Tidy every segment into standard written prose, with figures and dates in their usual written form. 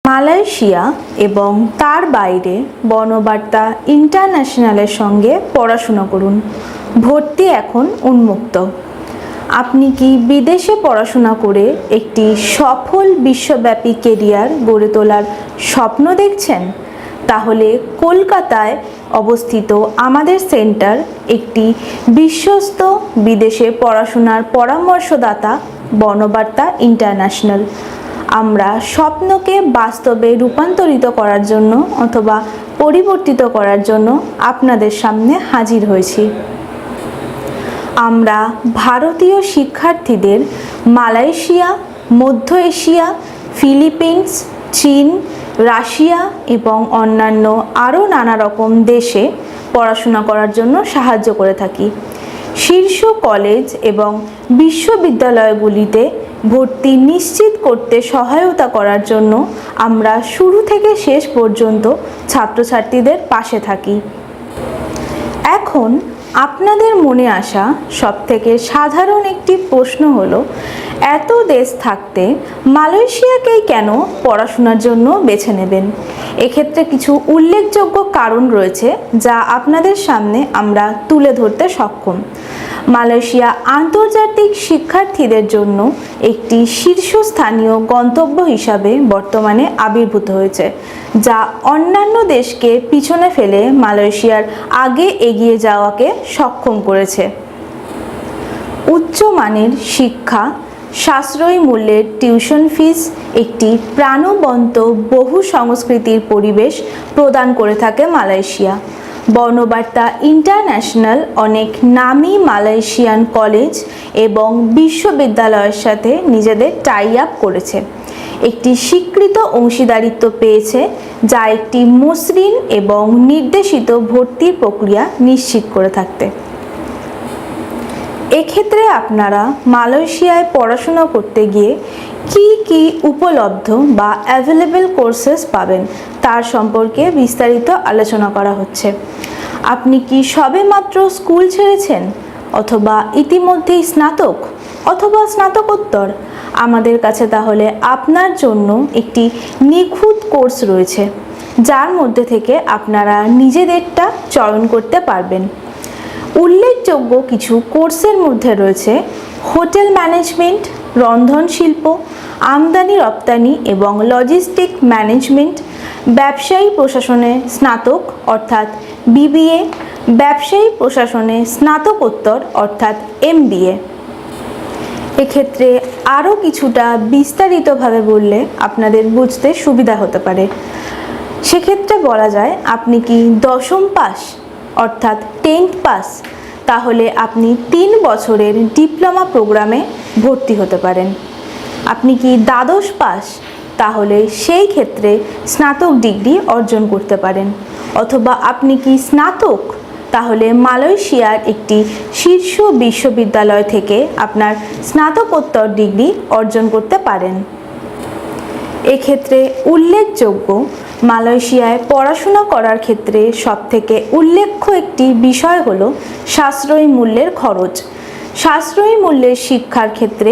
Malaysia এবং তার বাইরে বর্ণবার্তা ইন্টারন্যাশনালের সঙ্গে পড়াশোনা করুন। ভর্তি এখন উন্মুক্ত। আপনি কি বিদেশে পড়াশোনা করে একটি সফল বিশ্বব্যাপী কেরিয়ার গড়ে তোলার স্বপ্ন দেখছেন? তাহলে কলকাতায় অবস্থিত আমাদের সেন্টার একটি বিশ্বস্ত বিদেশে পড়াশোনার পরামর্শদাতা বর্ণবার্তা ইন্টারন্যাশনাল। আমরা স্বপ্নকে বাস্তবে রূপান্তরিত করার জন্য অথবা পরিবর্তিত করার জন্য আপনাদের সামনে হাজির হয়েছি। আমরা ভারতীয় শিক্ষার্থীদের মালয়েশিয়া, মধ্য এশিয়া, ফিলিপিন্স, চীন, রাশিয়া এবং অন্যান্য আরও নানা রকম দেশে পড়াশোনা করার জন্য সাহায্য করে থাকি। শীর্ষ কলেজ এবং বিশ্ববিদ্যালয়গুলিতে ভর্তি নিশ্চিত করতে সহায়তা করার জন্য আমরা শুরু থেকে শেষ পর্যন্ত ছাত্রছাত্রীদের পাশে থাকি। এখন আপনাদের মনে আসা সবথেকে সাধারণ একটি প্রশ্ন হলো, এত দেশ থাকতে মালয়েশিয়াকেই কেন পড়াশোনার জন্য বেছে নেবেন? এক্ষেত্রে কিছু উল্লেখযোগ্য কারণ রয়েছে যা আপনাদের সামনে আমরা তুলে ধরতে সক্ষম। মালয়েশিয়া আন্তর্জাতিক শিক্ষার্থীদের জন্য একটি শীর্ষস্থানীয় গন্তব্য হিসাবে বর্তমানে আবির্ভূত হয়েছে, যা অন্যান্য দেশকে পিছনে ফেলে মালয়েশিয়ার আগে এগিয়ে যাওয়াকে সক্ষম করেছে। উচ্চমানের শিক্ষা, সাশ্রয়ী মূল্যের টিউশন ফিস, একটি প্রাণবন্ত বহু সংস্কৃতির পরিবেশ প্রদান করে থাকে মালয়েশিয়া। বর্ণবার্তা ইন্টারন্যাশনাল অনেক নামী মালয়েশিয়ান কলেজ এবং বিশ্ববিদ্যালয়ের সাথে নিজেদের টাই আপ করেছে, একটি স্বীকৃত অংশীদারিত্ব পেয়েছে যা একটি মসৃণ এবং নির্দেশিত ভর্তির প্রক্রিয়া নিশ্চিত করে থাকতে। এক্ষেত্রে আপনারা মালয়েশিয়ায় পড়াশোনা করতে গিয়ে কি কি উপলব্ধ বা অ্যাভেলেবল কোর্সেস পাবেন তার সম্পর্কে বিস্তারিত আলোচনা করা হচ্ছে। আপনি কি সবেমাত্র স্কুল ছেড়েছেন অথবা ইতিমধ্যেই স্নাতক অথবা স্নাতকোত্তর? আমাদের কাছে তাহলে আপনার জন্য একটি নিখুঁত কোর্স রয়েছে, যার মধ্যে থেকে আপনারা নিজেদেরটা চয়ন করতে পারবেন। উল্লেখযোগ্য কিছু কোর্সের মধ্যে রয়েছে হোটেল ম্যানেজমেন্ট, রন্ধন শিল্প, আমদানি রপ্তানি এবং লজিস্টিক ম্যানেজমেন্ট, ব্যবসায়ী প্রশাসনে স্নাতক অর্থাৎ বিবিএ, ব্যবসায়ী প্রশাসনে স্নাতকোত্তর অর্থাৎ এমবিএ। এক্ষেত্রে আরও কিছুটা বিস্তারিতভাবে বললে আপনাদের বুঝতে সুবিধা হতে পারে। সেক্ষেত্রে বলা যায়, আপনি কি দশম পাস অর্থাৎ 10th পাস? তাহলে আপনি 3 বছরের ডিপ্লোমা প্রোগ্রামে ভর্তি হতে পারেন। আপনি কি দ্বাদশ পাস? তাহলে সেই ক্ষেত্রে স্নাতক ডিগ্রি অর্জন করতে পারেন। অথবা আপনি কি স্নাতক? তাহলে মালয়েশিয়ার একটি শীর্ষ বিশ্ববিদ্যালয় থেকে আপনার স্নাতকোত্তর ডিগ্রি অর্জন করতে পারেন। এক্ষেত্রে উল্লেখযোগ্য, মালয়েশিয়ায় পড়াশোনা করার ক্ষেত্রে সবথেকে উল্লেখ্য একটি বিষয় হলো সাশ্রয়ী মূল্যের খরচ। সাশ্রয়ী মূল্যের শিক্ষার ক্ষেত্রে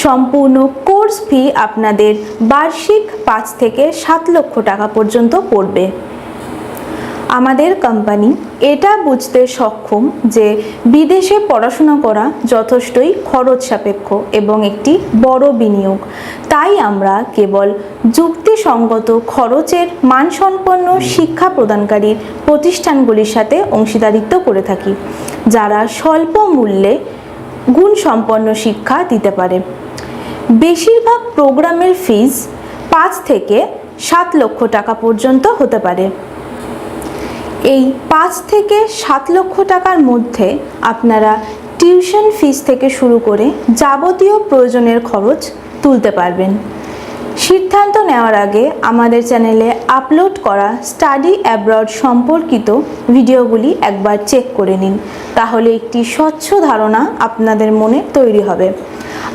সম্পূর্ণ কোর্স ফি আপনাদের বার্ষিক 5 থেকে 7 লক্ষ টাকা পর্যন্ত পড়বে। আমাদের কোম্পানি এটা বুঝতে সক্ষম যে বিদেশে পড়াশোনা করা যথেষ্টই খরচ সাপেক্ষ এবং একটি বড় বিনিয়োগ। তাই আমরা কেবল যুক্তিসঙ্গত খরচের মানসম্পন্ন শিক্ষা প্রদানকারী প্রতিষ্ঠানগুলির সাথে অংশীদারিত্ব করে থাকি, যারা স্বল্প মূল্যে গুণসম্পন্ন শিক্ষা দিতে পারে। বেশিরভাগ প্রোগ্রামের ফিস 5 থেকে 7 লক্ষ টাকা পর্যন্ত হতে পারে। এই 5 থেকে 7 লক্ষ টাকার মধ্যে আপনারা টিউশন ফিস থেকে শুরু করে যাবতীয় প্রয়োজনের খরচ তুলতে পারবেন। সিদ্ধান্ত নেওয়ার আগে আমাদের চ্যানেলে আপলোড করা স্টাডি অ্যাব্রড সম্পর্কিত ভিডিওগুলি একবার চেক করে নিন, তাহলে একটি স্বচ্ছ ধারণা আপনাদের মনে তৈরি হবে।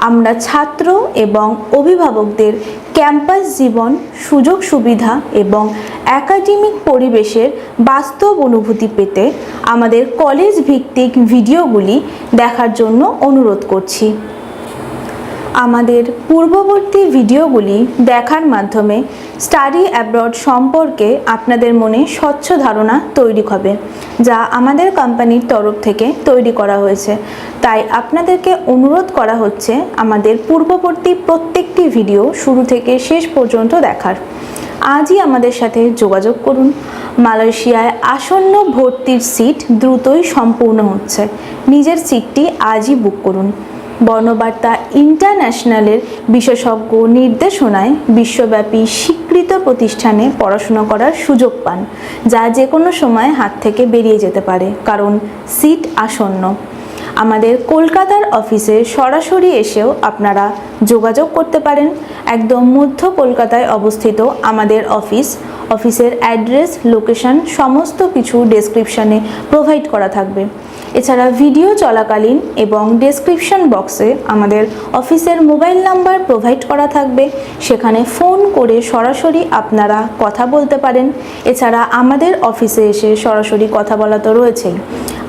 আমরা ছাত্র এবং অভিভাবকদের ক্যাম্পাস জীবন, সুযোগ সুবিধা এবং একাডেমিক পরিবেশের বাস্তব অনুভূতি পেতে আমাদের কলেজ ভিত্তিক ভিডিওগুলি দেখার জন্য অনুরোধ করছি। আমাদের পূর্ববর্তী ভিডিওগুলি দেখার মাধ্যমে স্টাডি অ্যাব্রড সম্পর্কে আপনাদের মনে স্বচ্ছ ধারণা তৈরি হবে, যা আমাদের কোম্পানির তরফ থেকে তৈরি করা হয়েছে। তাই আপনাদেরকে অনুরোধ করা হচ্ছে আমাদের পূর্ববর্তী প্রত্যেকটি ভিডিও শুরু থেকে শেষ পর্যন্ত দেখার। আজই আমাদের সাথে যোগাযোগ করুন। মালয়েশিয়ায় আসন্ন ভর্তির সিট দ্রুতই সম্পূর্ণ হচ্ছে। নিজের সিটটি আজই বুক করুন। বর্ণবার্তা ইন্টারন্যাশনালের বিশেষজ্ঞ নির্দেশনায় বিশ্বব্যাপী স্বীকৃত প্রতিষ্ঠানে পড়াশোনা করার সুযোগ পান, যা যে কোনো সময় হাত থেকে বেরিয়ে যেতে পারে, কারণ সিট আসন্ন। আমাদের কলকাতার অফিসে সরাসরি এসেও আপনারা যোগাযোগ করতে পারেন। একদম মধ্য কলকাতায় অবস্থিত আমাদের অফিসের অ্যাড্রেস, লোকেশন সমস্ত কিছু ডেসক্রিপশানে প্রোভাইড করা থাকবে। এছাড়া ভিডিও চলাকালীন এবং ডেসক্রিপশন বক্সে আমাদের অফিসের মোবাইল নাম্বার প্রোভাইড করা থাকবে, সেখানে ফোন করে সরাসরি আপনারা কথা বলতে পারেন। এছাড়া আমাদের অফিসে এসে সরাসরি কথা বলা তো রয়েছেই।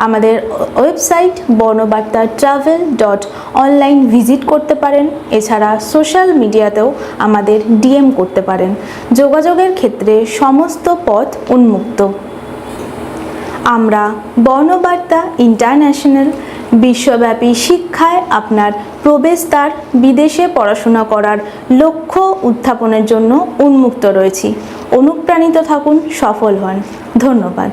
আমাদের ওয়েবসাইট বর্ণবার্তা travel.online ভিজিট করতে পারেন। এছাড়া সোশ্যাল মিডিয়াতেও আমাদের ডিএম করতে পারেন। যোগাযোগের ক্ষেত্রে সমস্ত পথ উন্মুক্ত। আমরা বর্ণবার্তা ইন্টারন্যাশনাল বিশ্বব্যাপী শিক্ষায় আপনার প্রবেশদ্বার, বিদেশে পড়াশোনা করার লক্ষ্য উত্থাপনের জন্য উন্মুক্ত রয়েছি। অনুপ্রাণিত থাকুন, সফল হন। ধন্যবাদ।